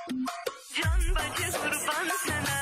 Can bacı kurban sana.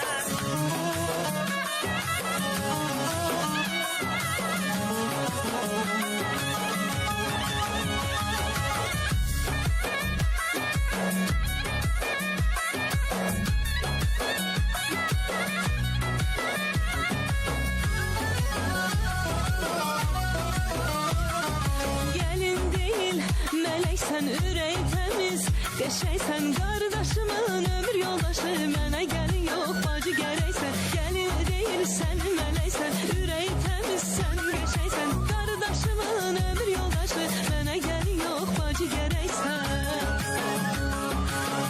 Gelin değil meleksen ürey temiz, qəşəngsən qardaşımın ömür yoldaşı. Mənə gəlin yox bacı gərəksən, gəlin değil sən meleksən ürey temiz, sən qəşəngsən qardaşımın ömür yoldaşı. Mənə gəlin yox bacı gərəksən.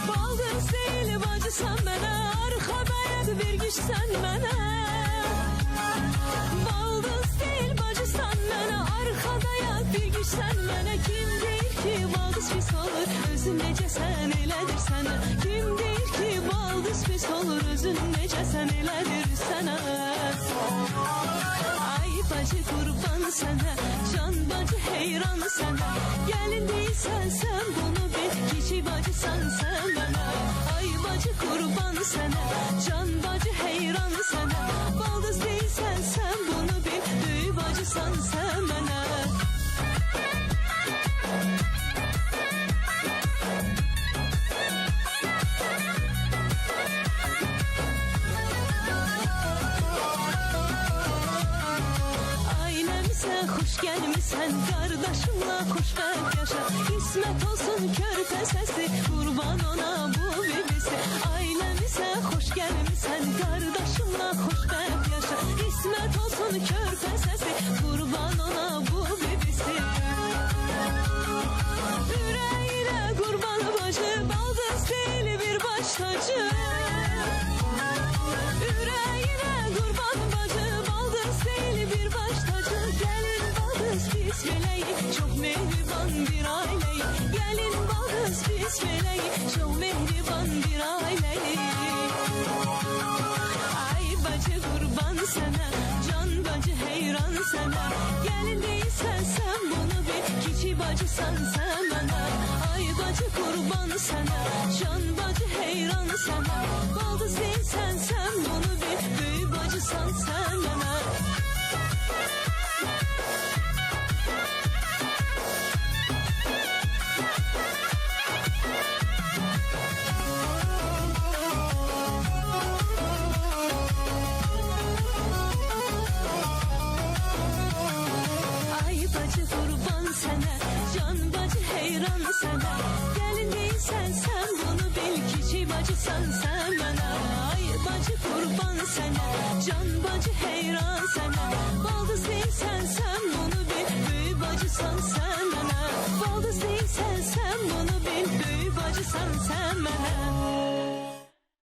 Baldız değil bacısan mənə, arxadayaq bir güçsən mənə. Baldız değil bacısan mənə, arxadayaq bir güçsən mənə. Kim deyir ki baldız pis olur, özün necəsən elədir sənə. Kim deyir ki baldız pis olur, özün necəsən elədir sənə. Ay bacı qurban sənə, can bacı heyran sənə. Gəlin deyilsən sən bunu bil, kiçik bacısan sən mənə. Ay bacı qurban sənə, can bacı heyran sənə. Baldız deyilsən sən bunu bil, böyük bacısan sən mənə. Ailəmizə xoş gəlmisən, qardaşımla xoşbəxt yaşa. İsmət olsun körpə səsi, qurban ona bu bibisi. Ailəmizə xoş gəlmisən, qardaşımla xoşbəxt yaşa. İsmət olsun körpə səsi, qurban ona bu bibisi. Ürəyinə qurban bacı, baldız deyil bir baş tacı. Ürəyinə qurban bacı, baldız deyil bir baş tacı. Gəlin baldız biz beləyik, çox mehriban bir ailəyik. Gəlin baldız biz beləyik, çox mehriban bir ailəyik. Ay bacı qurban sənə, can bacı heyran sənə. Gəlin deyilsən sən bunu bil, kiçik bacısan sən mənə. Ay bacı qurban sənə, can bacı heyran sənə. Baldız deyilsən sən bunu bil, böyük bacısan sən mənə. Ay bacı qurban sənə, can bacı heyran sənə. Gəlin deyilsən sən bunu bil, kiçik bacısan sən mənə. Ay bacı qurban sənə, can bacı heyran sənə. Baldız deyilsən sən bunu bil, böyük bacısan sən mənə. Baldız deyilsən sən bunu bil, böyük bacısan sən mənə.